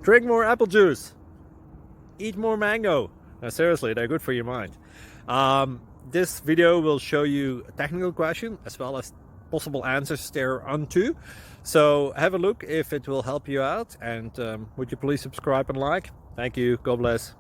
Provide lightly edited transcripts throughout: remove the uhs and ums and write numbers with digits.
Drink more apple juice. Eat more mango. No, seriously, they're good for your mind. This video will show you a technical question as well as possible answers thereunto. So have a look if it will help you out, and would you please subscribe and like? Thank you. God bless.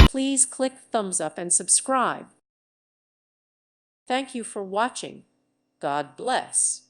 Please click thumbs up and subscribe. Thank you for watching. God bless.